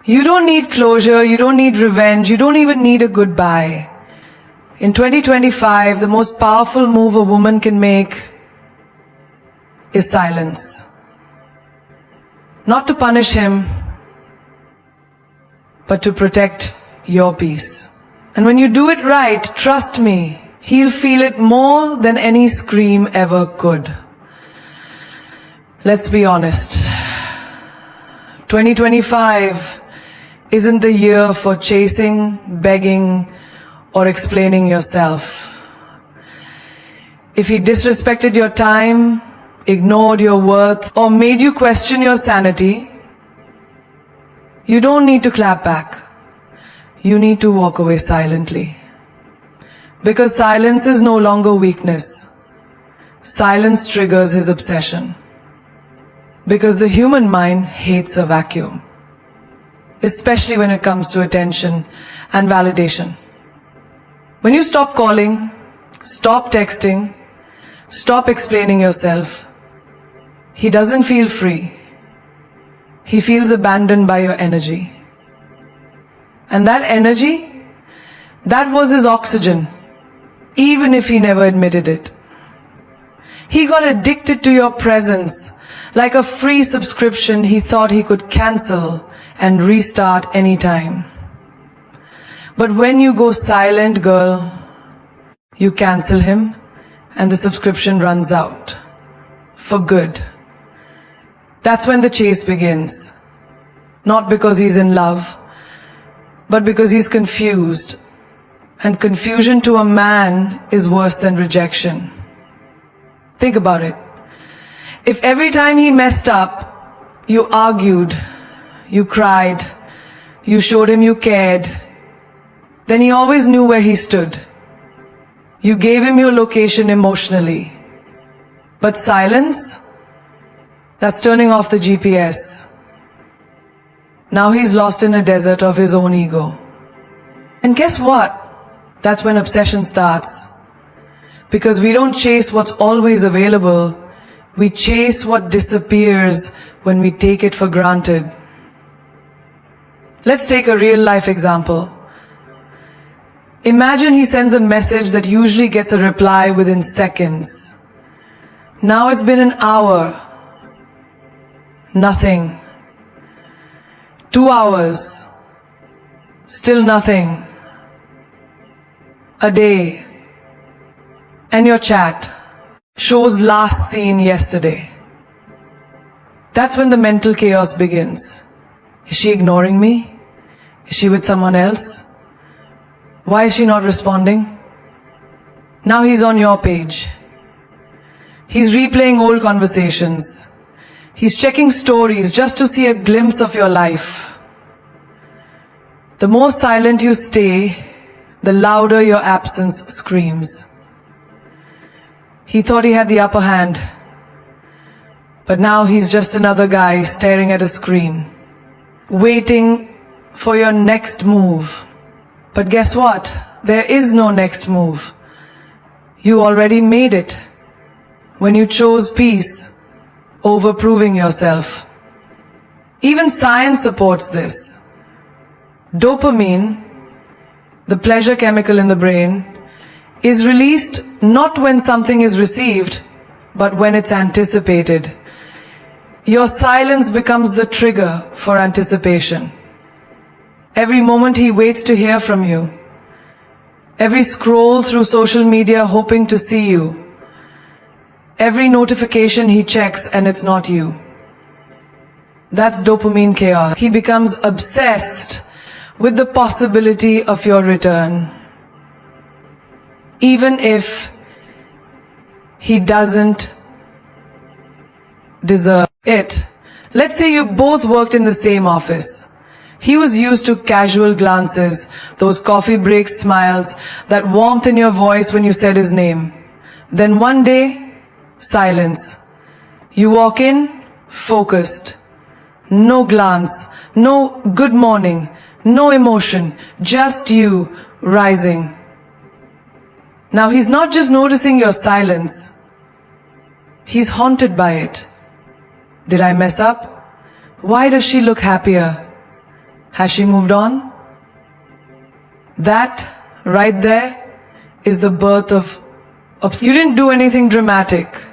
You don't need closure, you don't need revenge, you don't even need a goodbye. In 2025, the most powerful move a woman can make is silence. Not to punish him, but to protect your peace. And when you do it right, trust me, he'll feel it more than any scream ever could. Let's be honest. 2025 isn't the year for chasing, begging, or explaining yourself. If he disrespected your time, ignored your worth, or made you question your sanity, you don't need to clap back. You need to walk away silently. Because silence is no longer weakness. Silence triggers his obsession. Because the human mind hates a vacuum, especially when it comes to attention and validation. When you stop calling, stop texting, stop explaining yourself, he doesn't feel free. He feels abandoned by your energy. And that energy, that was his oxygen, even if he never admitted it. He got addicted to your presence. Like a free subscription he thought he could cancel and restart anytime. But when you go silent, girl, you cancel him and the subscription runs out. For good. That's when the chase begins. Not because he's in love, but because he's confused. And confusion to a man is worse than rejection. Think about it. If every time he messed up, you argued, you cried, you showed him you cared, then he always knew where he stood. You gave him your location emotionally. But silence? That's turning off the GPS. Now he's lost in a desert of his own ego. And guess what? That's when obsession starts. Because we don't chase what's always available. We chase what disappears when we take it for granted. Let's take a real life example. Imagine he sends a message that usually gets a reply within seconds. Now it's been an hour. Nothing. 2 hours. Still nothing. A day. And your chat shows last seen yesterday. That's when the mental chaos begins. Is she ignoring me? Is she with someone else? Why is she not responding? Now he's on your page. He's replaying old conversations. He's checking stories just to see a glimpse of your life. The more silent you stay, the louder your absence screams. He thought he had the upper hand, but now he's just another guy staring at a screen, waiting for your next move. But guess what? There is no next move. You already made it when you chose peace over proving yourself. Even science supports this. Dopamine, the pleasure chemical in the brain, is released not when something is received, but when it's anticipated. Your silence becomes the trigger for anticipation. Every moment he waits to hear from you. Every scroll through social media hoping to see you. Every notification he checks and it's not you. That's dopamine chaos. He becomes obsessed with the possibility of your return. Even if he doesn't deserve it. Let's say you both worked in the same office. He was used to casual glances, those coffee break smiles, that warmth in your voice when you said his name. Then one day, silence. You walk in, focused. No glance, no good morning, no emotion, just you rising. Now he's not just noticing your silence. He's haunted by it. Did I mess up? Why does she look happier? Has she moved on? That right there is the birth of you didn't do anything dramatic.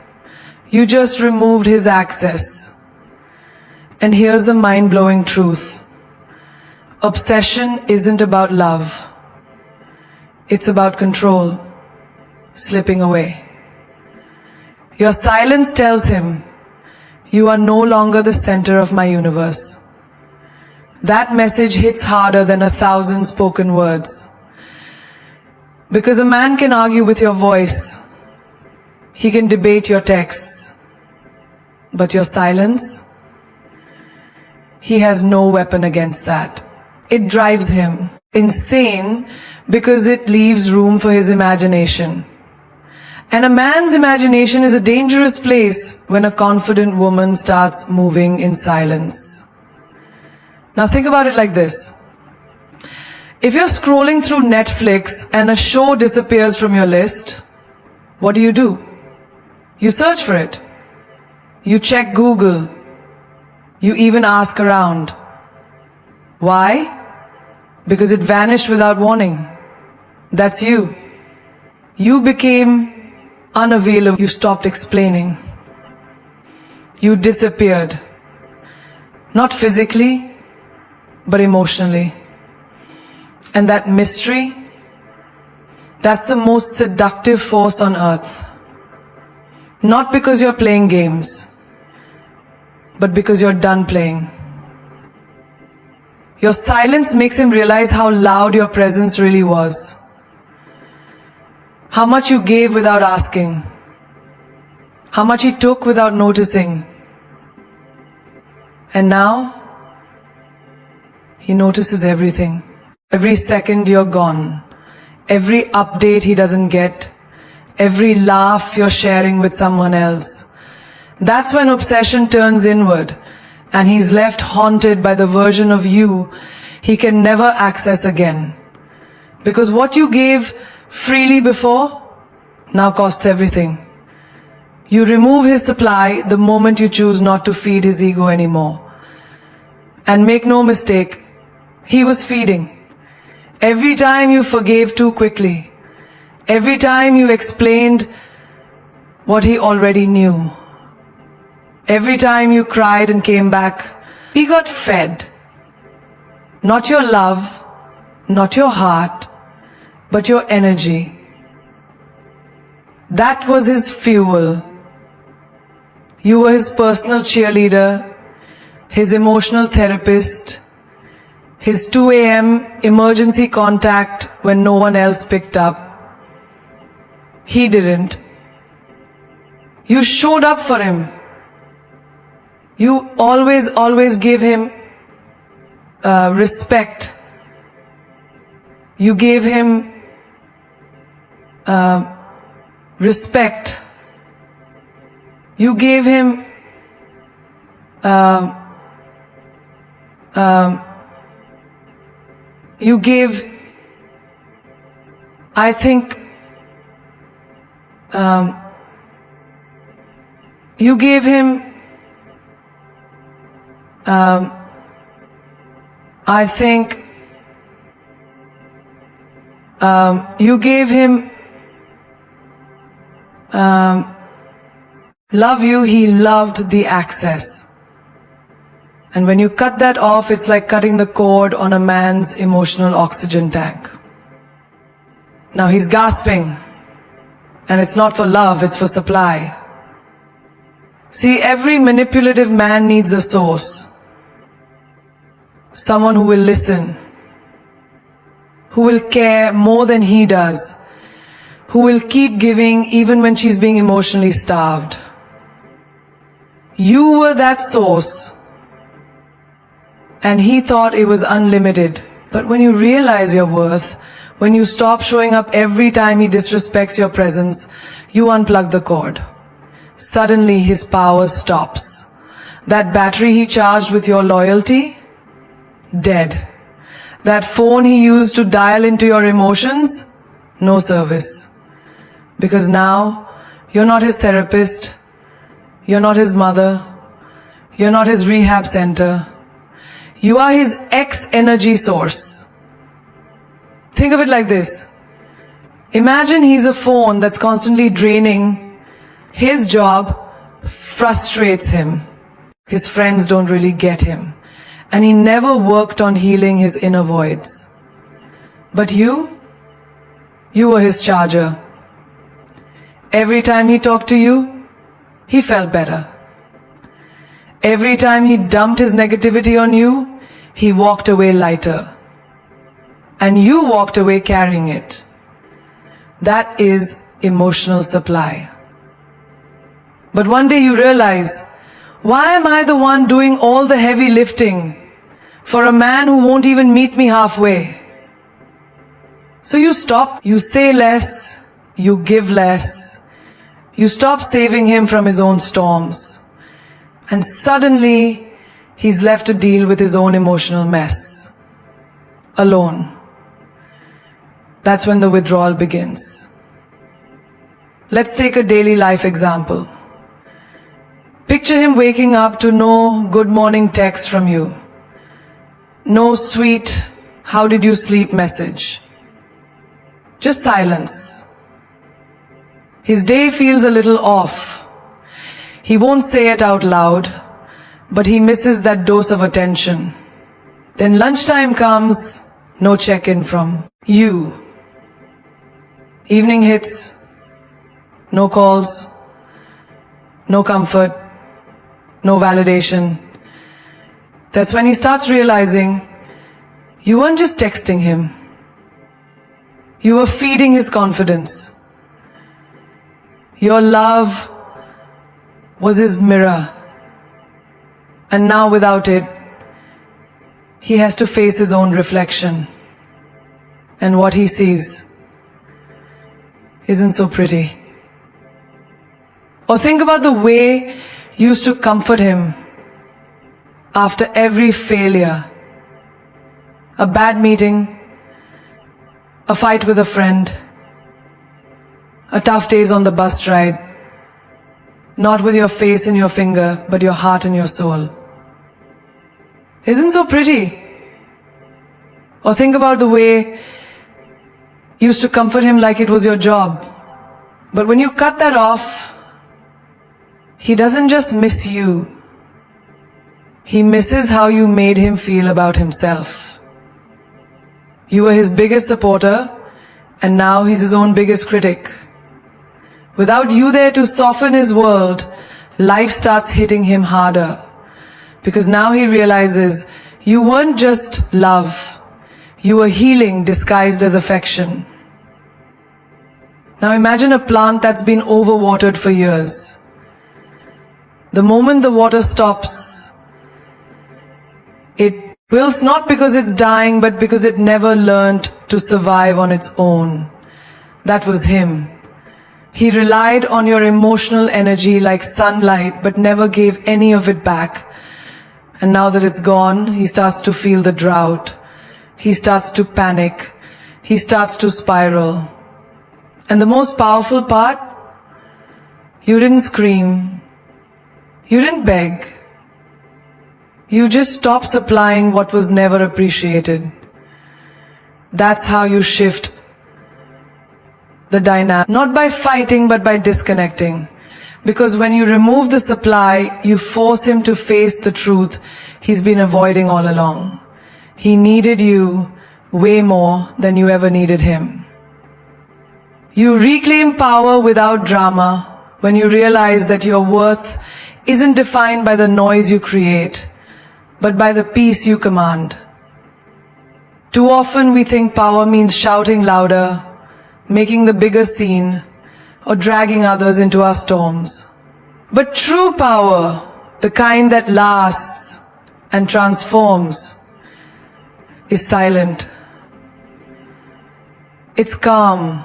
You just removed his access. And here's the mind-blowing truth. Obsession isn't about love. It's about control, slipping away. Your silence tells him, you are no longer the center of my universe. That message hits harder than 1,000 spoken words. Because a man can argue with your voice. He can debate your texts. But your silence, he has no weapon against that. It drives him insane because it leaves room for his imagination. And a man's imagination is a dangerous place when a confident woman starts moving in silence. Now think about it like this. If you're scrolling through Netflix and a show disappears from your list, what do? You search for it. You check Google. You even ask around. Why? Because it vanished without warning. That's you. You became unavailable. You stopped explaining. You disappeared. Not physically, but emotionally. And that mystery, that's the most seductive force on earth. Not because you're playing games, but because you're done playing. Your silence makes him realize how loud your presence really was. How much you gave without asking. How much he took without noticing. And now, he notices everything. Every second you're gone. Every update he doesn't get. Every laugh you're sharing with someone else. That's when obsession turns inward and he's left haunted by the version of you he can never access again. Because what you gave freely before now costs everything. You remove his supply the moment you choose not to feed his ego anymore. And make no mistake, he was feeding. Every time you forgave too quickly, every time you explained what he already knew, every time you cried and came back, he got fed. Not your love, not your heart, but your energy. That was his fuel. You were his personal cheerleader, his emotional therapist, his 2 a.m. emergency contact when no one else picked up. He didn't. You showed up for him. You always gave him respect. You gave him respect. You gave him you gave, I think, you gave him, I think, you gave him, love you, he loved the access. And when you cut that off, it's like cutting the cord on a man's emotional oxygen tank. Now he's gasping. And it's not for love, it's for supply. See, every manipulative man needs a source. Someone who will listen. Who will care more than he does. Who will keep giving even when she's being emotionally starved. You were that source. And he thought it was unlimited. But when you realize your worth, when you stop showing up every time he disrespects your presence, you unplug the cord. Suddenly his power stops. That battery he charged with your loyalty, dead. That phone he used to dial into your emotions, no service. Because now, you're not his therapist, you're not his mother, you're not his rehab center. You are his X energy source. Think of it like this. Imagine he's a phone that's constantly draining. His job frustrates him. His friends don't really get him. And he never worked on healing his inner voids. But you were his charger. Every time he talked to you, he felt better. Every time he dumped his negativity on you, he walked away lighter. And you walked away carrying it. That is emotional supply. But one day you realize, why am I the one doing all the heavy lifting for a man who won't even meet me halfway? So you stop, you say less, you give less, you stop saving him from his own storms. And suddenly, he's left to deal with his own emotional mess. Alone. That's when the withdrawal begins. Let's take a daily life example. Picture him waking up to no good morning text from you. No sweet, how did you sleep message. Just silence. His day feels a little off. He won't say it out loud, but he misses that dose of attention. Then lunchtime comes, no check-in from you. Evening hits, no calls, no comfort, no validation. That's when he starts realizing you weren't just texting him. You were feeding his confidence. Your love was his mirror. And now without it, he has to face his own reflection. And what he sees isn't so pretty. Or think about the way you used to comfort him after every failure. A bad meeting, a fight with a friend, a tough days on the bus ride. Not with your face and your finger, but your heart and your soul. Isn't so pretty? Or think about the way you used to comfort him like it was your job. But when you cut that off, he doesn't just miss you. He misses how you made him feel about himself. You were his biggest supporter, and now he's his own biggest critic. Without you there to soften his world, life starts hitting him harder. Because now he realizes you weren't just love, you were healing disguised as affection. Now imagine a plant that's been overwatered for years. The moment the water stops, it wilts not because it's dying, but because it never learned to survive on its own. That was him. He relied on your emotional energy like sunlight, but never gave any of it back. And now that it's gone, he starts to feel the drought. He starts to panic. He starts to spiral. And the most powerful part, you didn't scream. You didn't beg. You just stopped supplying what was never appreciated. That's how you shift the dynamic. Not by fighting, but by disconnecting. Because when you remove the supply, you force him to face the truth he's been avoiding all along. He needed you way more than you ever needed him. You reclaim power without drama when you realize that your worth isn't defined by the noise you create, but by the peace you command. Too often we think power means shouting louder, making the bigger scene, or dragging others into our storms. But true power, the kind that lasts and transforms, is silent. It's calm.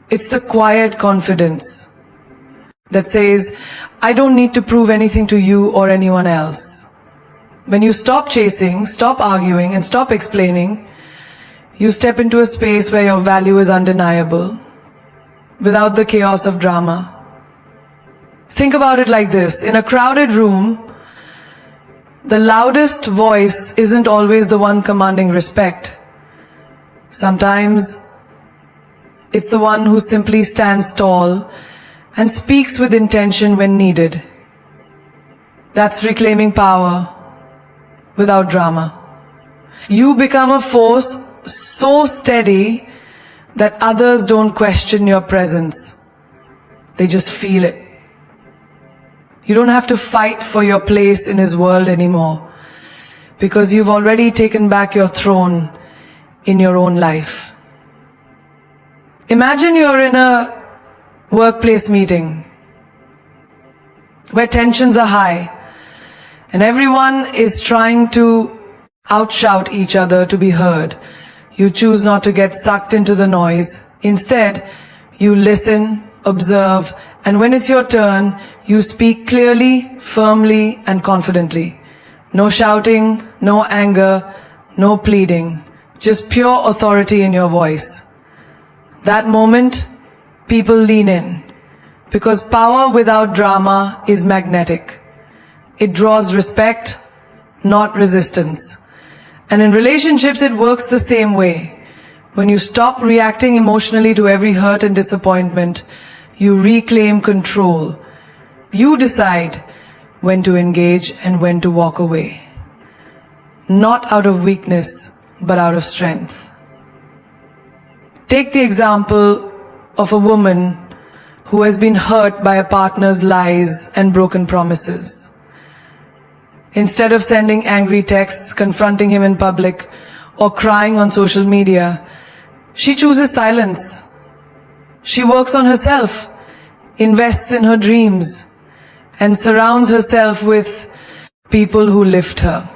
It's the quiet confidence that says, I don't need to prove anything to you or anyone else. When you stop chasing, stop arguing, and stop explaining, you step into a space where your value is undeniable, without the chaos of drama. Think about it like this. In a crowded room, The loudest voice isn't always the one commanding respect. Sometimes it's the one who simply stands tall and speaks with intention when needed. That's reclaiming power without drama. You become a force so steady that others don't question your presence. They just feel it. You don't have to fight for your place in his world anymore, because you've already taken back your throne in your own life. Imagine you're in a workplace meeting where tensions are high and everyone is trying to outshout each other to be heard. You choose not to get sucked into the noise. Instead, you listen, observe, and when it's your turn, you speak clearly, firmly, and confidently. No shouting, no anger, no pleading, just pure authority in your voice. That moment, people lean in, because power without drama is magnetic. It draws respect, not resistance. And in relationships, it works the same way. When you stop reacting emotionally to every hurt and disappointment, you reclaim control. You decide when to engage and when to walk away. Not out of weakness, but out of strength. Take the example of a woman who has been hurt by a partner's lies and broken promises. Instead of sending angry texts, confronting him in public, or crying on social media, she chooses silence. She works on herself, invests in her dreams, and surrounds herself with people who lift her.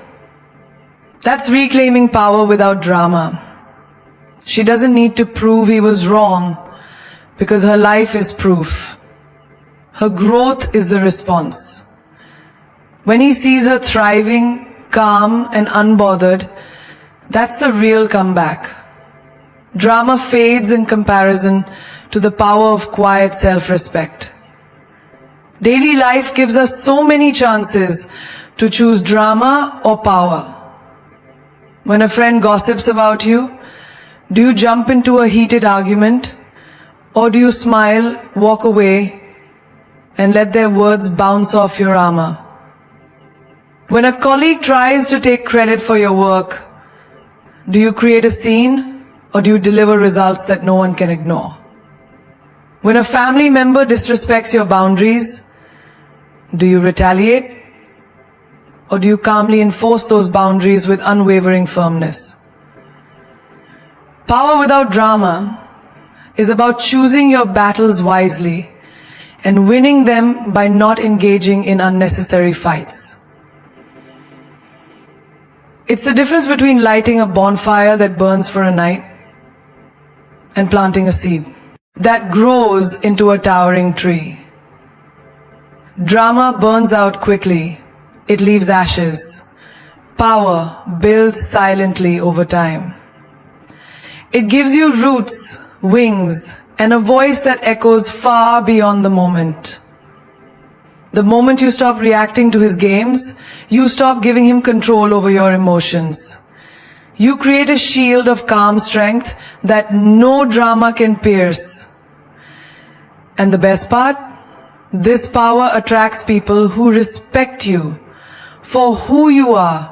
That's reclaiming power without drama. She doesn't need to prove he was wrong, because her life is proof. Her growth is the response. When he sees her thriving, calm, and unbothered, that's the real comeback. Drama fades in comparison to the power of quiet self-respect. Daily life gives us so many chances to choose drama or power. When a friend gossips about you, do you jump into a heated argument, or do you smile, walk away, and let their words bounce off your armor? When a colleague tries to take credit for your work, do you create a scene, or do you deliver results that no one can ignore? When a family member disrespects your boundaries, do you retaliate, or do you calmly enforce those boundaries with unwavering firmness? Power without drama is about choosing your battles wisely and winning them by not engaging in unnecessary fights. It's the difference between lighting a bonfire that burns for a night and planting a seed that grows into a towering tree. Drama burns out quickly. It leaves ashes. Power builds silently over time. It gives you roots, wings, and a voice that echoes far beyond the moment. The moment you stop reacting to his games, you stop giving him control over your emotions. You create a shield of calm strength that no drama can pierce. And the best part? This power attracts people who respect you for who you are,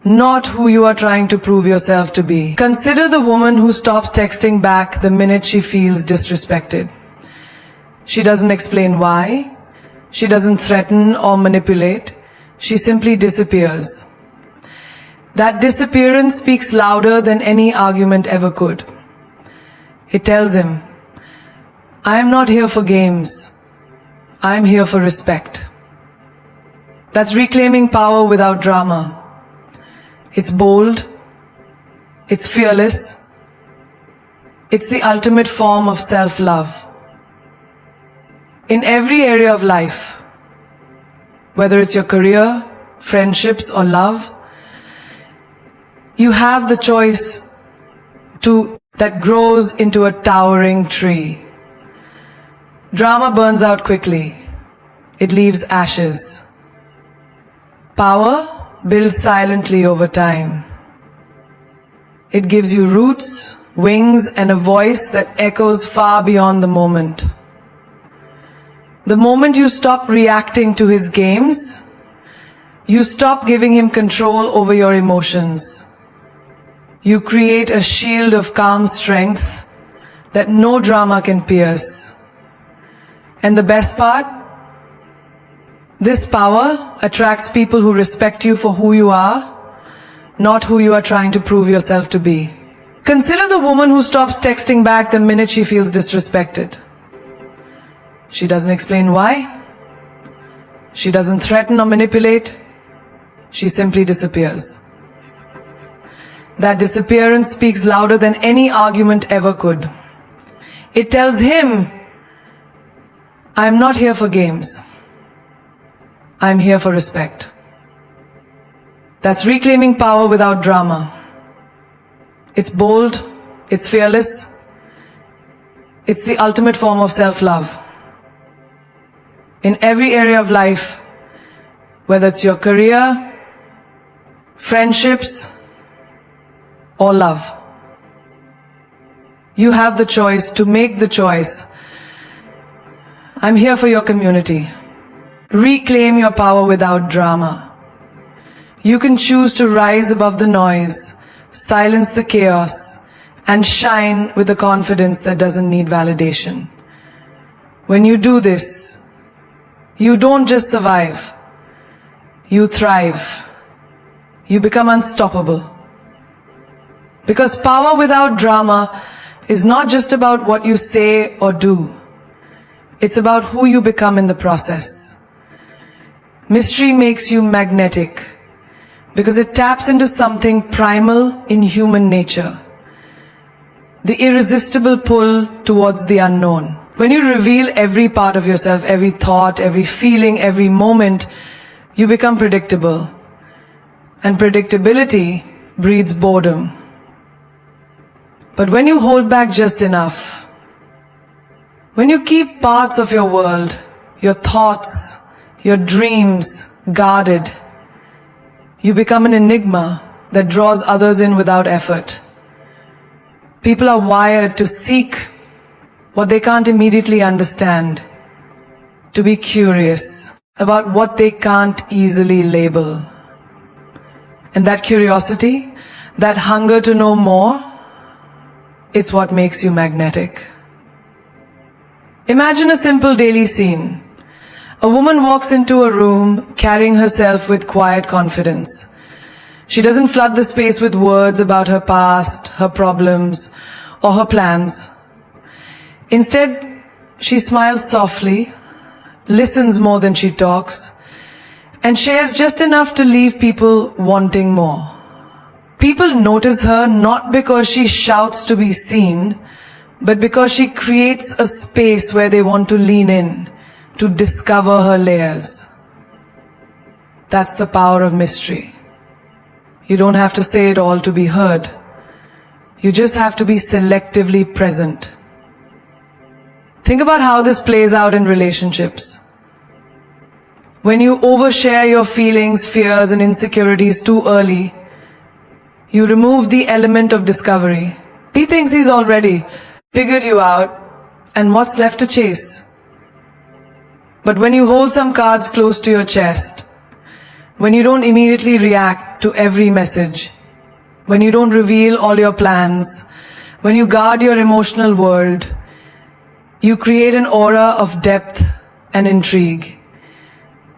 not who you are trying to prove yourself to be. Consider the woman who stops texting back the minute she feels disrespected. She doesn't explain why. She doesn't threaten or manipulate. She simply disappears. That disappearance speaks louder than any argument ever could. It tells him, I am not here for games. I am here for respect. That's reclaiming power without drama. It's bold. It's fearless. It's the ultimate form of self-love. In every area of life, whether it's your career, friendships, or love, you have the choice that grows into a towering tree. Drama burns out quickly. It leaves ashes. Power builds silently over time. It gives you roots, wings, and a voice that echoes far beyond the moment. The moment you stop reacting to his games, you stop giving him control over your emotions. You create a shield of calm strength that no drama can pierce. And the best part? This power attracts people who respect you for who you are, not who you are trying to prove yourself to be. Consider the woman who stops texting back the minute she feels disrespected. She doesn't explain why. She doesn't threaten or manipulate. She simply disappears. That disappearance speaks louder than any argument ever could. It tells him, I am not here for games. I am here for respect. That's reclaiming power without drama. It's bold, it's fearless, it's the ultimate form of self-love. In every area of life, whether it's your career, friendships, or love, you have the choice to make the choice. I'm here for your community. Reclaim your power without drama. You can choose to rise above the noise, silence the chaos, and shine with a confidence that doesn't need validation. When you do this, you don't just survive, you thrive. You become unstoppable. Because power without drama is not just about what you say or do. It's about who you become in the process. Mystery makes you magnetic because it taps into something primal in human nature. The irresistible pull towards the unknown. When you reveal every part of yourself, every thought, every feeling, every moment, you become predictable. And predictability breeds boredom. But when you hold back just enough, when you keep parts of your world, your thoughts, your dreams guarded, you become an enigma that draws others in without effort. People are wired to seek what they can't immediately understand, to be curious about what they can't easily label. And that curiosity, that hunger to know more, it's what makes you magnetic. Imagine a simple daily scene. A woman walks into a room carrying herself with quiet confidence. She doesn't flood the space with words about her past, her problems, or her plans. Instead, she smiles softly, listens more than she talks, and shares just enough to leave people wanting more. People notice her not because she shouts to be seen, but because she creates a space where they want to lean in, to discover her layers. That's the power of mystery. You don't have to say it all to be heard. You just have to be selectively present. Think about how this plays out in relationships. When you overshare your feelings, fears, and insecurities too early, you remove the element of discovery. He thinks he's already figured you out, and what's left to chase? But when you hold some cards close to your chest, when you don't immediately react to every message, when you don't reveal all your plans, when you guard your emotional world, you create an aura of depth and intrigue.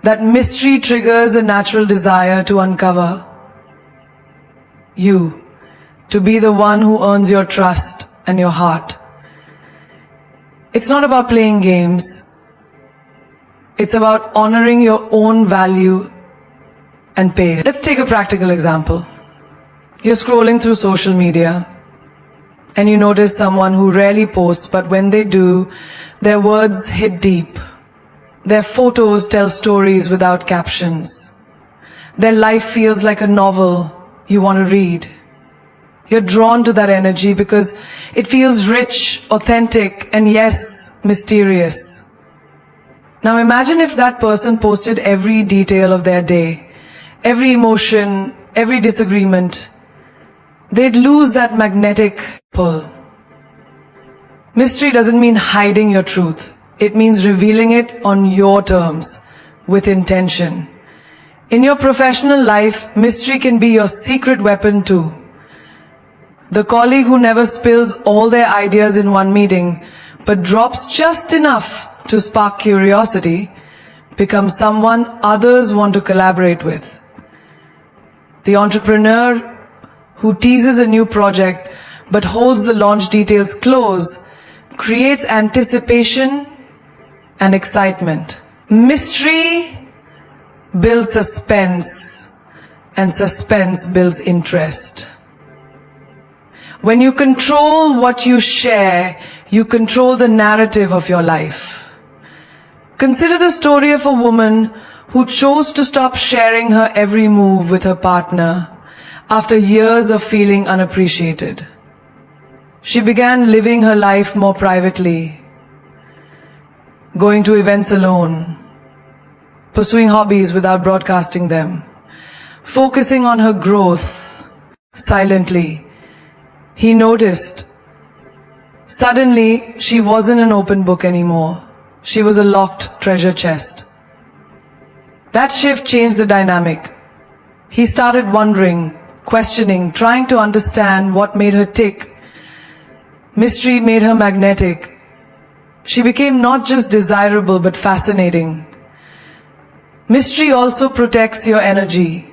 That mystery triggers a natural desire to uncover you, to be the one who earns your trust and your heart. It's not about playing games. It's about honoring your own value and pace. Let's take a practical example. You're scrolling through social media and you notice someone who rarely posts, but when they do, their words hit deep. Their photos tell stories without captions. Their life feels like a novel you want to read. You're drawn to that energy because it feels rich, authentic, and yes, mysterious. Now imagine if that person posted every detail of their day, every emotion, every disagreement, they'd lose that magnetic pull. Mystery doesn't mean hiding your truth. It means revealing it on your terms, with intention. In your professional life, mystery can be your secret weapon too. The colleague who never spills all their ideas in one meeting, but drops just enough to spark curiosity, becomes someone others want to collaborate with. The entrepreneur who teases a new project but holds the launch details close creates anticipation and excitement. Mystery builds suspense, and suspense builds interest. When you control what you share, you control the narrative of your life. Consider the story of a woman who chose to stop sharing her every move with her partner after years of feeling unappreciated. She began living her life more privately, going to events alone, pursuing hobbies without broadcasting them, focusing on her growth silently. He noticed. Suddenly, she wasn't an open book anymore. She was a locked treasure chest. That shift changed the dynamic. He started wondering, questioning, trying to understand what made her tick. Mystery made her magnetic. She became not just desirable but fascinating. Mystery also protects your energy.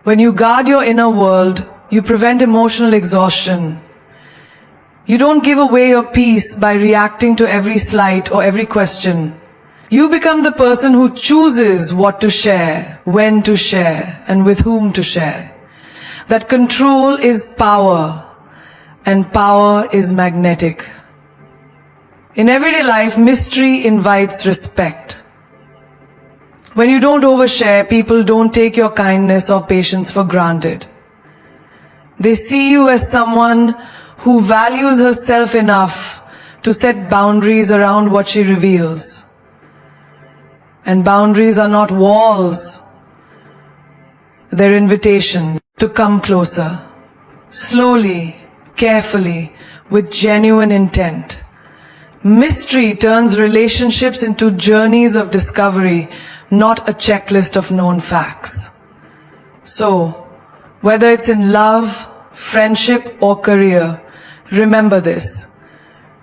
When you guard your inner world, you prevent emotional exhaustion. You don't give away your peace by reacting to every slight or every question. You become the person who chooses what to share, when to share, and with whom to share. That control is power, and power is magnetic. In everyday life, mystery invites respect. When you don't overshare, people don't take your kindness or patience for granted. They see you as someone who values herself enough to set boundaries around what she reveals. And boundaries are not walls. They're invitations to come closer, slowly, carefully, with genuine intent. Mystery turns relationships into journeys of discovery, not a checklist of known facts. So, whether it's in love, friendship, or career, remember this.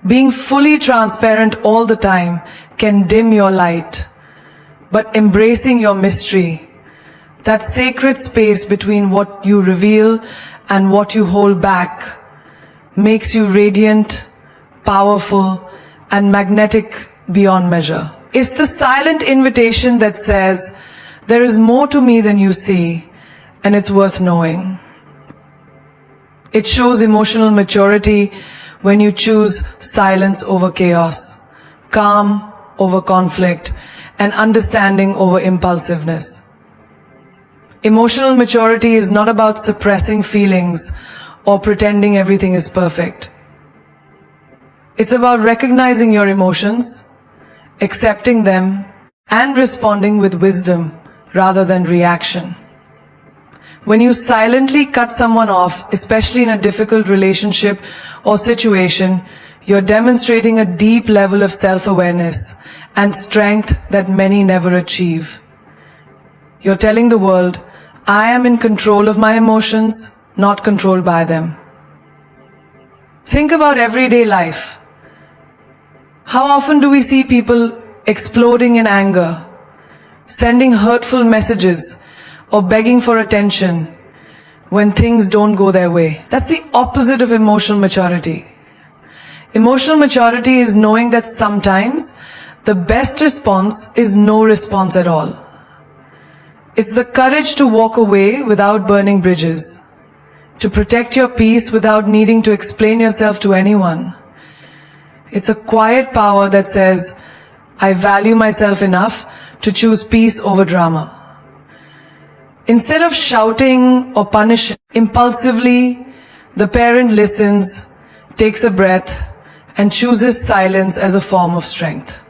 Being fully transparent all the time can dim your light, but embracing your mystery, that sacred space between what you reveal and what you hold back, makes you radiant, powerful, and magnetic beyond measure. It's the silent invitation that says, there is more to me than you see, and it's worth knowing. It shows emotional maturity when you choose silence over chaos, calm over conflict, and understanding over impulsiveness. Emotional maturity is not about suppressing feelings or pretending everything is perfect. It's about recognizing your emotions, accepting them, and responding with wisdom rather than reaction. When you silently cut someone off, especially in a difficult relationship or situation, you're demonstrating a deep level of self-awareness and strength that many never achieve. You're telling the world, I am in control of my emotions, not controlled by them. Think about everyday life. How often do we see people exploding in anger, sending hurtful messages, or begging for attention when things don't go their way? That's the opposite of emotional maturity. Emotional maturity is knowing that sometimes the best response is no response at all. It's the courage to walk away without burning bridges, to protect your peace without needing to explain yourself to anyone. It's a quiet power that says, I value myself enough to choose peace over drama. Instead of shouting or punishing impulsively, the parent listens, takes a breath, and chooses silence as a form of strength.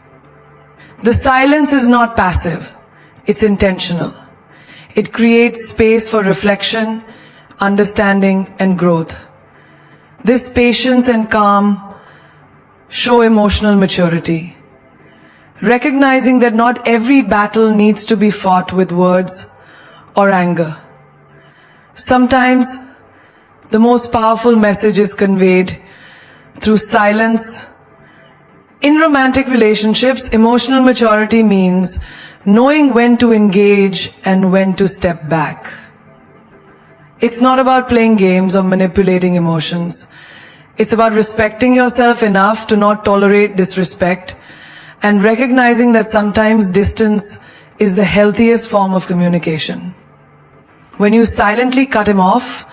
The silence is not passive, it's intentional. It creates space for reflection, understanding, and growth. This patience and calm show emotional maturity. Recognizing that not every battle needs to be fought with words or anger. Sometimes the most powerful message is conveyed through silence. In romantic relationships, emotional maturity means knowing when to engage and when to step back. It's not about playing games or manipulating emotions. It's about respecting yourself enough to not tolerate disrespect and recognizing that sometimes distance is the healthiest form of communication. When you silently cut him off,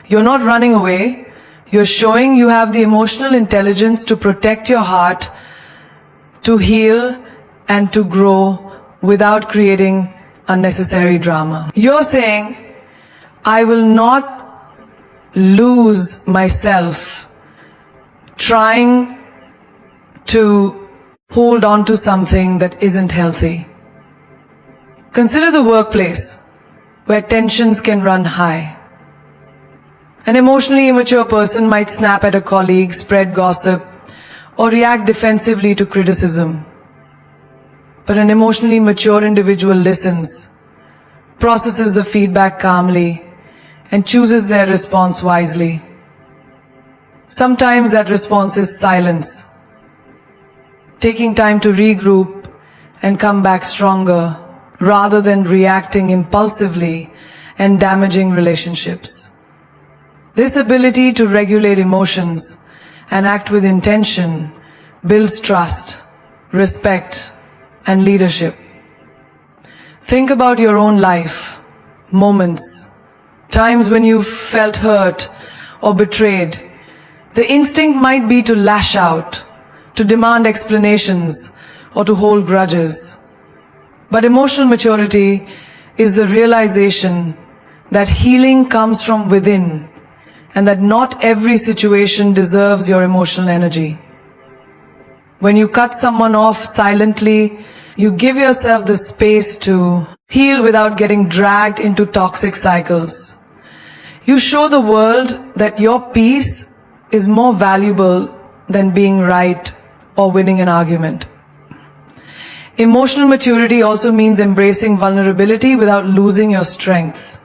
you're not running away, you're showing you have the emotional intelligence to protect your heart, to heal, and to grow without creating unnecessary drama. You're saying, I will not lose myself trying to hold on to something that isn't healthy. Consider the workplace, where tensions can run high. An emotionally immature person might snap at a colleague, spread gossip, or react defensively to criticism. But an emotionally mature individual listens, processes the feedback calmly, and chooses their response wisely. Sometimes that response is silence, taking time to regroup and come back stronger rather than reacting impulsively and damaging relationships. This ability to regulate emotions and act with intention builds trust, respect, and leadership. Think about your own life, moments, times when you've felt hurt or betrayed. The instinct might be to lash out, to demand explanations, or to hold grudges. But emotional maturity is the realization that healing comes from within and that not every situation deserves your emotional energy. When you cut someone off silently, you give yourself the space to heal without getting dragged into toxic cycles. You show the world that your peace is more valuable than being right or winning an argument. Emotional maturity also means embracing vulnerability without losing your strength.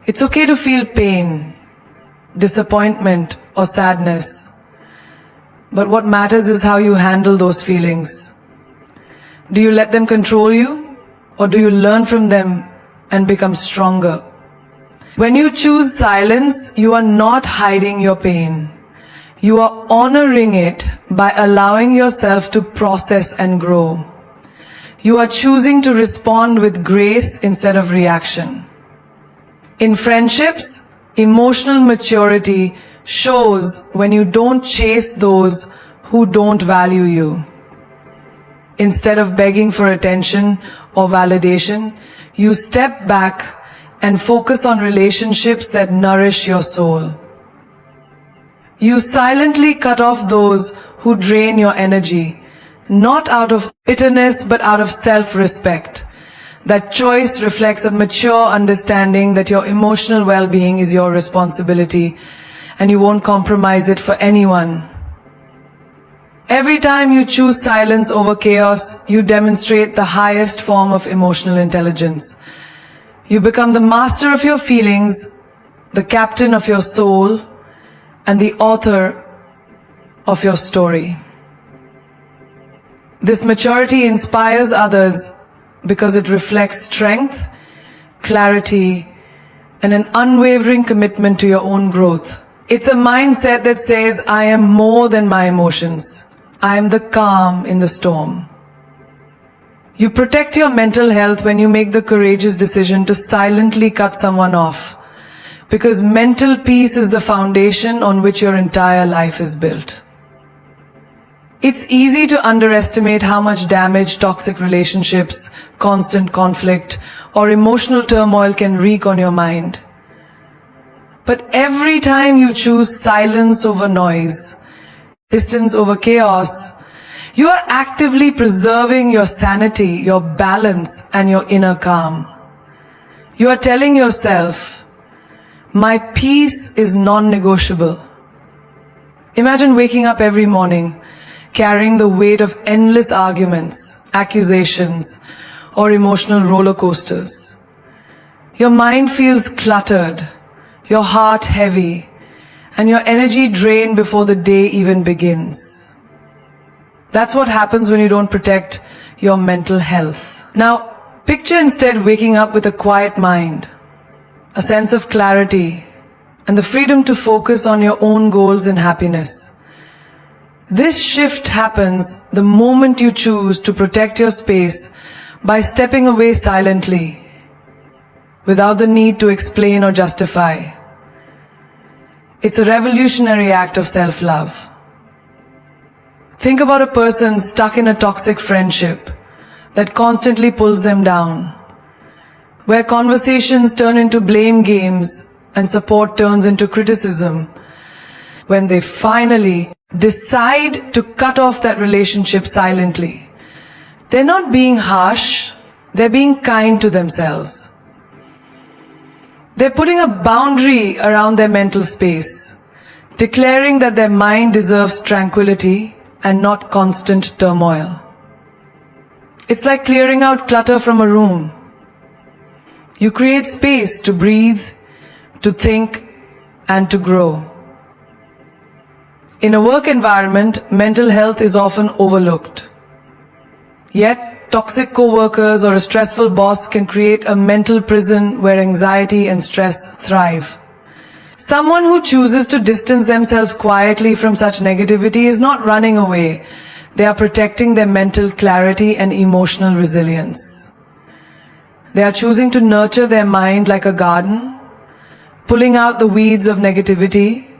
It's okay to feel pain, disappointment, or sadness. But what matters is how you handle those feelings. Do you let them control you, or do you learn from them and become stronger? When you choose silence, you are not hiding your pain. You are honoring it by allowing yourself to process and grow. You are choosing to respond with grace instead of reaction. In friendships, emotional maturity shows when you don't chase those who don't value you. Instead of begging for attention or validation, you step back and focus on relationships that nourish your soul. You silently cut off those who drain your energy, not out of bitterness but out of self-respect. That choice reflects a mature understanding that your emotional well-being is your responsibility and you won't compromise it for anyone. Every time you choose silence over chaos, you demonstrate the highest form of emotional intelligence. You become the master of your feelings, the captain of your soul, and the author of your story. This maturity inspires others because it reflects strength, clarity, and an unwavering commitment to your own growth. It's a mindset that says, I am more than my emotions. I am the calm in the storm. You protect your mental health when you make the courageous decision to silently cut someone off, because mental peace is the foundation on which your entire life is built. It's easy to underestimate how much damage toxic relationships, constant conflict, or emotional turmoil can wreak on your mind. But every time you choose silence over noise, distance over chaos, you are actively preserving your sanity, your balance, and your inner calm. You are telling yourself, my peace is non-negotiable. Imagine waking up every morning carrying the weight of endless arguments, accusations, or emotional roller coasters. Your mind feels cluttered, your heart heavy, and your energy drained before the day even begins. That's what happens when you don't protect your mental health. Now, picture instead waking up with a quiet mind, a sense of clarity, and the freedom to focus on your own goals and happiness. This shift happens the moment you choose to protect your space by stepping away silently, without the need to explain or justify. It's a revolutionary act of self-love. Think about a person stuck in a toxic friendship that constantly pulls them down, where conversations turn into blame games and support turns into criticism. When they finally decide to cut off that relationship silently, they're not being harsh, they're being kind to themselves. They're putting a boundary around their mental space, declaring that their mind deserves tranquility and not constant turmoil. It's like clearing out clutter from a room. You create space to breathe, to think, and to grow. In a work environment, mental health is often overlooked. Yet, toxic co-workers or a stressful boss can create a mental prison where anxiety and stress thrive. Someone who chooses to distance themselves quietly from such negativity is not running away. They are protecting their mental clarity and emotional resilience. They are choosing to nurture their mind like a garden, pulling out the weeds of negativity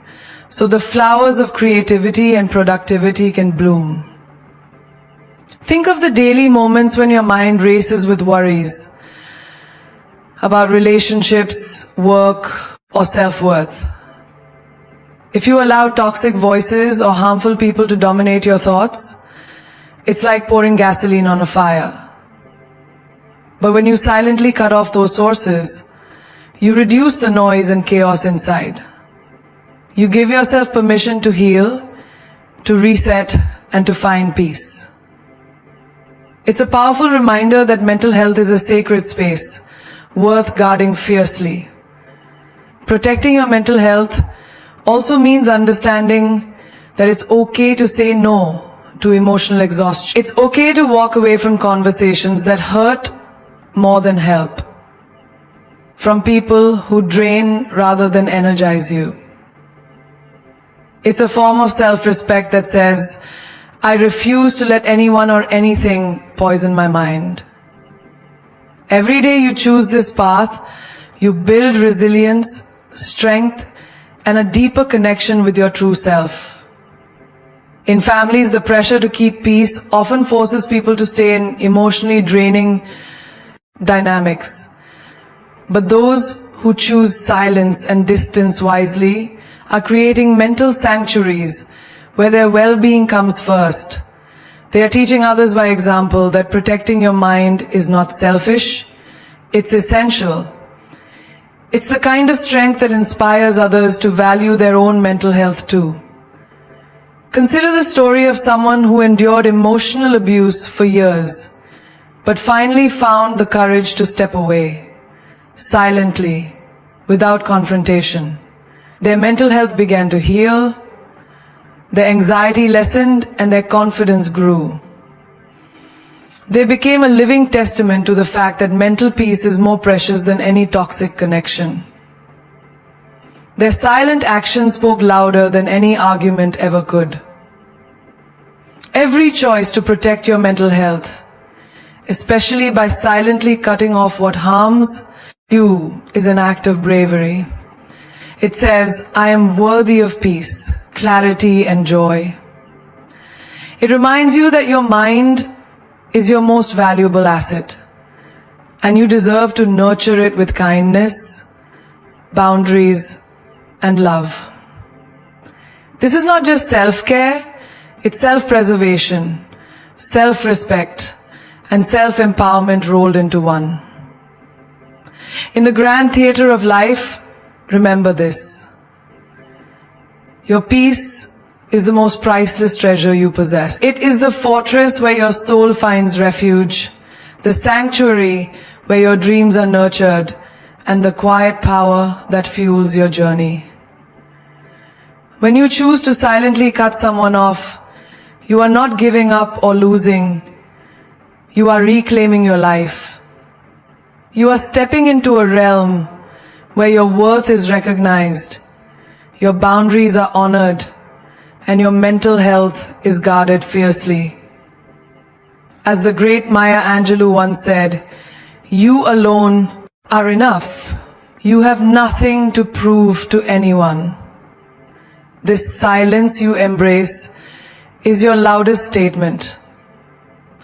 so the flowers of creativity and productivity can bloom. Think of the daily moments when your mind races with worries about relationships, work, or self-worth. If you allow toxic voices or harmful people to dominate your thoughts, it's like pouring gasoline on a fire. But when you silently cut off those sources, you reduce the noise and chaos inside. You give yourself permission to heal, to reset, and to find peace. It's a powerful reminder that mental health is a sacred space, worth guarding fiercely. Protecting your mental health also means understanding that it's okay to say no to emotional exhaustion. It's okay to walk away from conversations that hurt more than help, from people who drain rather than energize you. It's a form of self-respect that says, I refuse to let anyone or anything poison my mind. Every day you choose this path, you build resilience, strength, and a deeper connection with your true self. In families, the pressure to keep peace often forces people to stay in emotionally draining dynamics. But those who choose silence and distance wisely are creating mental sanctuaries where their well-being comes first. They are teaching others by example that protecting your mind is not selfish, it's essential. It's the kind of strength that inspires others to value their own mental health too. Consider the story of someone who endured emotional abuse for years, but finally found the courage to step away, silently, without confrontation. Their mental health began to heal, their anxiety lessened, and their confidence grew. They became a living testament to the fact that mental peace is more precious than any toxic connection. Their silent action spoke louder than any argument ever could. Every choice to protect your mental health, especially by silently cutting off what harms you, is an act of bravery. It says, I am worthy of peace, clarity, and joy. It reminds you that your mind is your most valuable asset, and you deserve to nurture it with kindness, boundaries, and love. This is not just self-care, it's self-preservation, self-respect, and self-empowerment rolled into one. In the grand theater of life, remember this. Your peace is the most priceless treasure you possess. It is the fortress where your soul finds refuge, the sanctuary where your dreams are nurtured, and the quiet power that fuels your journey. When you choose to silently cut someone off, you are not giving up or losing. You are reclaiming your life. You are stepping into a realm where your worth is recognized, your boundaries are honored, and your mental health is guarded fiercely. As the great Maya Angelou once said, "You alone are enough. You have nothing to prove to anyone." This silence you embrace is your loudest statement,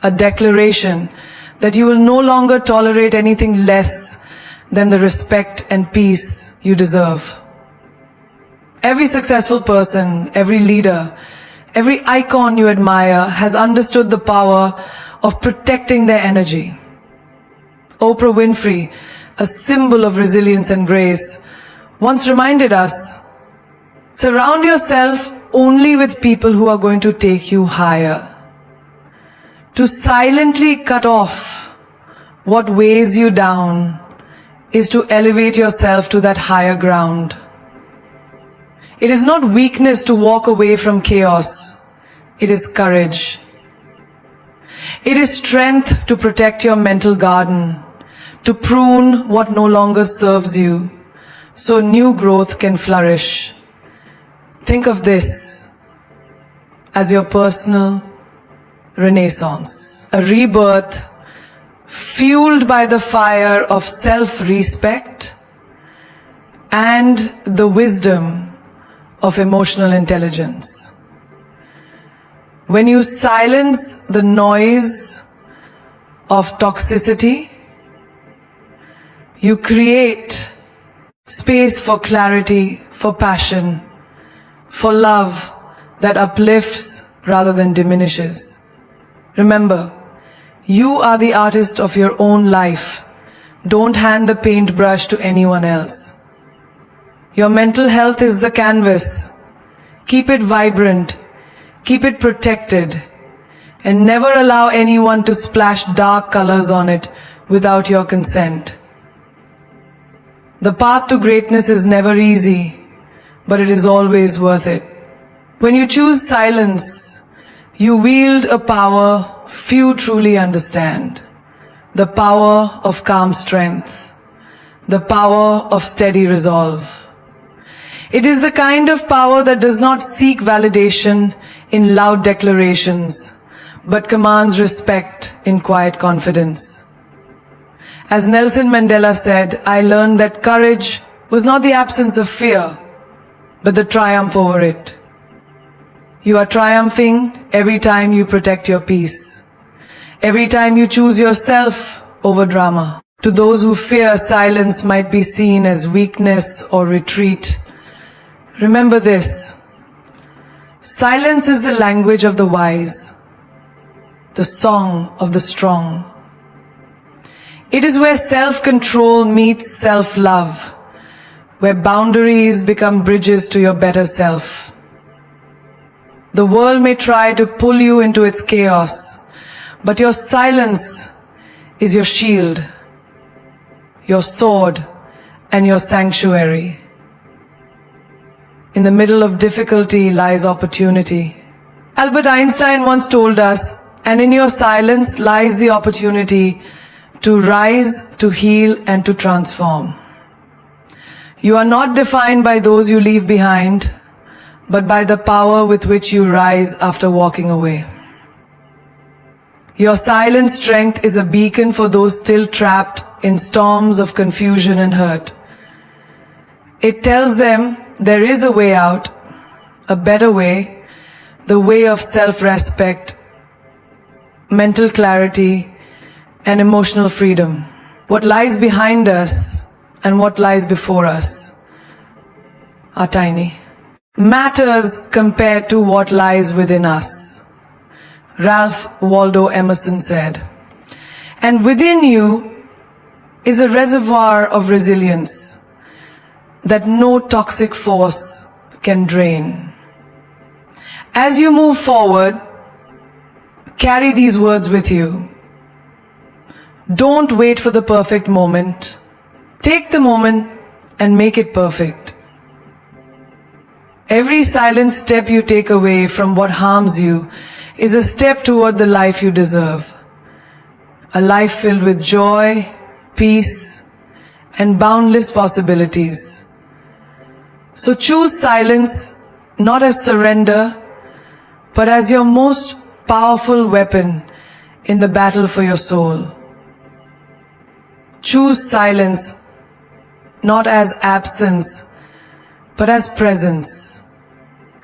a declaration that you will no longer tolerate anything less than the respect and peace you deserve. Every successful person, every leader, every icon you admire has understood the power of protecting their energy. Oprah Winfrey, a symbol of resilience and grace, once reminded us, surround yourself only with people who are going to take you higher. To silently cut off what weighs you down is to elevate yourself to that higher ground. It is not weakness to walk away from chaos. It is courage. It is strength to protect your mental garden, to prune what no longer serves you, so new growth can flourish. Think of this as your personal renaissance, a rebirth fueled by the fire of self-respect and the wisdom of emotional intelligence. When you silence the noise of toxicity, you create space for clarity, for passion, for love that uplifts rather than diminishes. Remember, you are the artist of your own life. Don't hand the paintbrush to anyone else. Your mental health is the canvas. Keep it vibrant, keep it protected, and never allow anyone to splash dark colors on it without your consent. The path to greatness is never easy, but it is always worth it. When you choose silence, you wield a power few truly understand. The power of calm strength, the power of steady resolve. It is the kind of power that does not seek validation in loud declarations, but commands respect in quiet confidence. As Nelson Mandela said, I learned that courage was not the absence of fear, but the triumph over it. You are triumphing every time you protect your peace, every time you choose yourself over drama. To those who fear silence might be seen as weakness or retreat, remember this: silence is the language of the wise, the song of the strong. It is where self-control meets self-love, where boundaries become bridges to your better self. The world may try to pull you into its chaos, but your silence is your shield, your sword, and your sanctuary. In the middle of difficulty lies opportunity. Albert Einstein once told us, and in your silence lies the opportunity to rise, to heal, and to transform. You are not defined by those you leave behind, but by the power with which you rise after walking away. Your silent strength is a beacon for those still trapped in storms of confusion and hurt. It tells them there is a way out, a better way, the way of self-respect, mental clarity, and emotional freedom. What lies behind us and what lies before us are tiny. Matters compared to what lies within us. Ralph Waldo Emerson said, and within you is a reservoir of resilience that no toxic force can drain. As you move forward, carry these words with you. Don't wait for the perfect moment. Take the moment and make it perfect. Every silent step you take away from what harms you is a step toward the life you deserve. A life filled with joy, peace, and boundless possibilities. So choose silence not as surrender, but as your most powerful weapon in the battle for your soul. Choose silence not as absence, but as presence.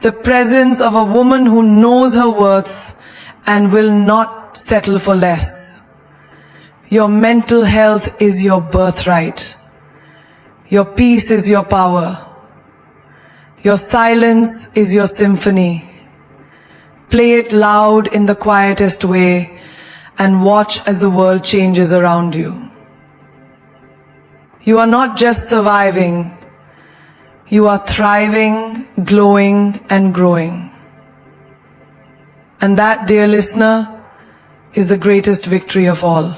The presence of a woman who knows her worth and will not settle for less. Your mental health is your birthright. Your peace is your power. Your silence is your symphony. Play it loud in the quietest way and watch as the world changes around you. You are not just surviving, you are thriving, glowing, and growing. And that, dear listener, is the greatest victory of all.